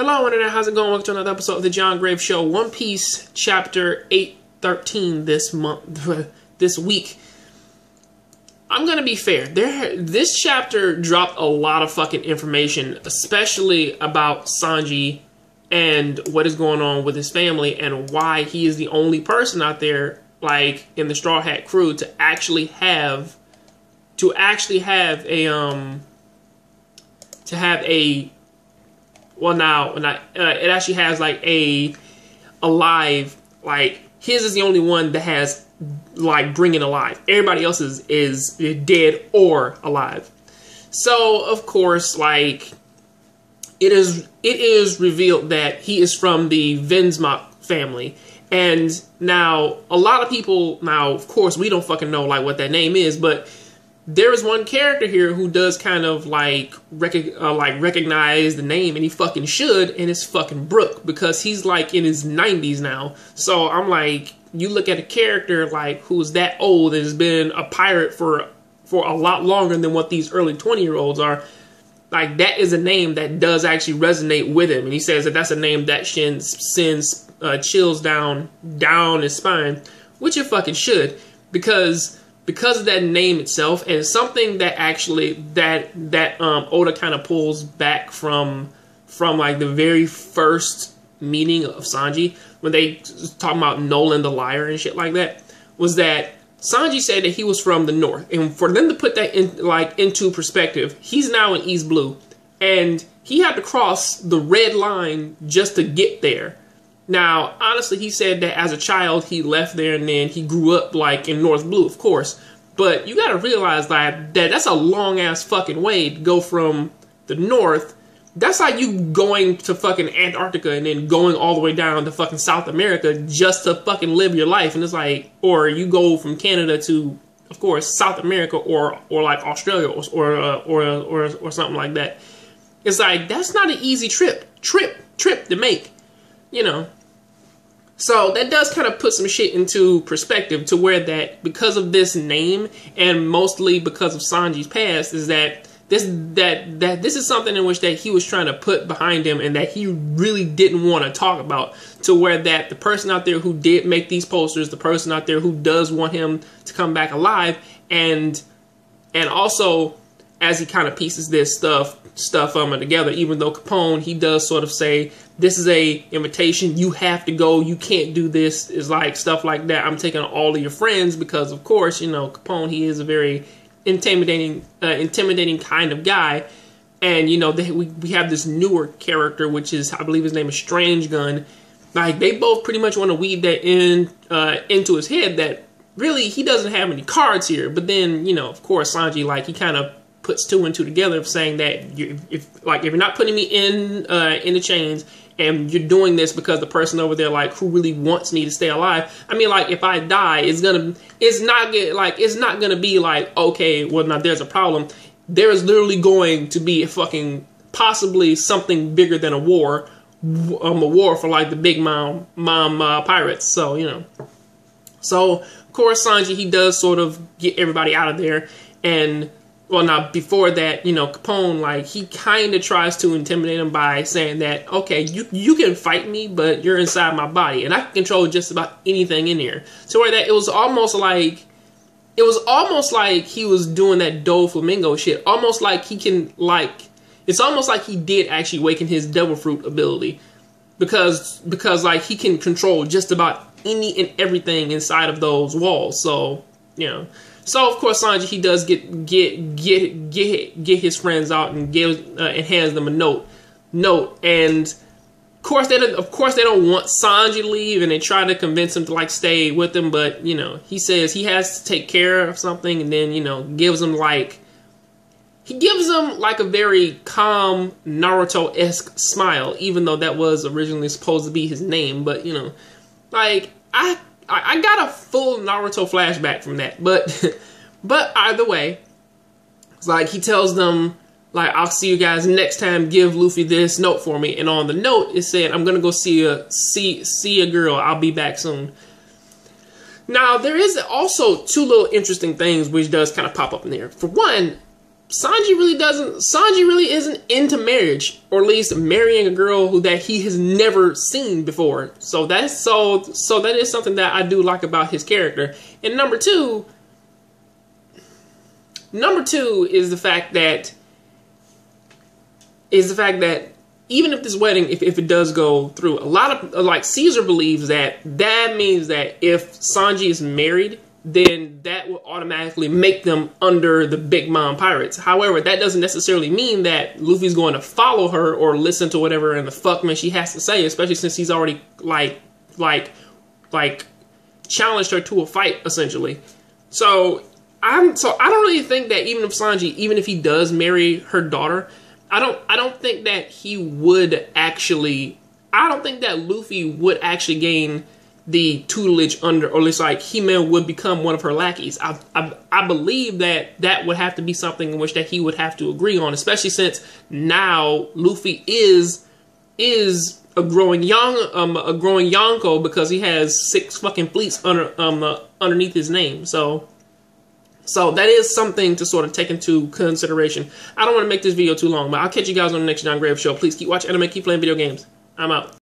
Hello Internet, how's it going? Welcome to another episode of the Jongravesshow. One Piece Chapter 813 this week. I'm gonna be fair. This chapter dropped a lot of fucking information, especially about Sanji and what is going on with his family and why he is the only person out there, like in the Straw Hat crew, to actually have well, now, it actually has like a alive, like his is the only one that has like bringing alive. Everybody else is dead or alive. So of course, like it is revealed that he is from the Vensmok family. And now a lot of people, now of course we don't fucking know like what that name is, but there is one character here who does kind of like recognize the name, and he fucking should, and it's fucking Brook, because he's like in his 90s now. So I'm like, you look at a character like who's that old and has been a pirate for a lot longer than what these early 20-year-olds are. Like, that is a name that does actually resonate with him, and he says that that's a name that sends chills down his spine, which it fucking should, because of that name itself, and something that actually that Oda kind of pulls back from like the very first meeting of Sanji, when they talking about Nolan the liar and shit like that, was that Sanji said that he was from the north, and for them to put that into perspective, he's now in East Blue, and he had to cross the red line just to get there. Now, honestly, he said that as a child, he left there and then he grew up like in North Blue, of course. But you gotta realize that that's a long-ass fucking way to go from the north. That's like you going to fucking Antarctica and then going all the way down to fucking South America just to fucking live your life. And it's like, or you go from Canada to, of course, South America or like Australia or something like that. It's like, that's not an easy trip to make, you know. So that does kind of put some shit into perspective, to where that because of this name, and mostly because of Sanji's past, is that this is something in which that he was trying to put behind him, and that he really didn't want to talk about, to where that the person out there who did make these posters, the person out there who does want him to come back alive, and also as he kind of pieces this stuff together, even though Capone, he does sort of say, this is a invitation, you have to go, you can't do this, is like stuff like that. I'm taking all of your friends, because of course, you know, Capone, he is a very intimidating kind of guy. And you know, we have this newer character, which is, I believe his name is Strange Gun. Like, they both pretty much want to weave that into his head, that really he doesn't have any cards here. But then, you know, of course, Sanji, like, he kind of puts two and two together, of saying that if you're not putting me in the chains, and you're doing this because the person over there, like, who really wants me to stay alive. I mean, like, if I die, it's not gonna be like, okay, well, now there's a problem. There is literally going to be a fucking, possibly something bigger than a war for like the Big Mom pirates. So, you know. So, of course, Sanji, he does sort of get everybody out of there, and well, now, before that, you know, Capone, like, he kind of tries to intimidate him by saying that, okay, you can fight me, but you're inside my body, and I can control just about anything in here. So where that, it was almost like he was doing that Doflamingo shit. Almost like he can, like, it's almost like he did actually awaken his Devil Fruit ability. Because like, he can control just about any and everything inside of those walls. So, you know. So of course Sanji, he does get his friends out and hands them a note, and of course they don't want Sanji to leave, and they try to convince him to like stay with them, but you know, he says he has to take care of something, and then, you know, gives them like a very calm Naruto-esque smile, even though that was originally supposed to be his name. But you know, like, I got a full Naruto flashback from that, but either way, it's like he tells them, like, I'll see you guys next time, give Luffy this note for me, and on the note it said, I'm gonna go see a girl, I'll be back soon. Now, there is also two little interesting things which does kind of pop up in there. For one, Sanji really isn't into marriage, or at least marrying a girl that he has never seen before. So that is something that I do like about his character. And number two is the fact that even if this wedding, if it does go through, a lot of, like, Caesar believes that means that if Sanji is married, then that will automatically make them under the Big Mom pirates. However, that doesn't necessarily mean that Luffy's going to follow her or listen to whatever in the fuckman she has to say, especially since he's already like challenged her to a fight, essentially. So I don't really think that even if he does marry her daughter, I don't think that Luffy would actually gain the tutelage under, or at least like He-Man would become one of her lackeys. I believe that would have to be something in which that he would have to agree on, especially since now Luffy is a growing Yonko, because he has 6 fucking fleets underneath his name. So that is something to sort of take into consideration. I don't want to make this video too long, but I'll catch you guys on the next Jongravesshow. Please keep watching anime, keep playing video games. I'm out.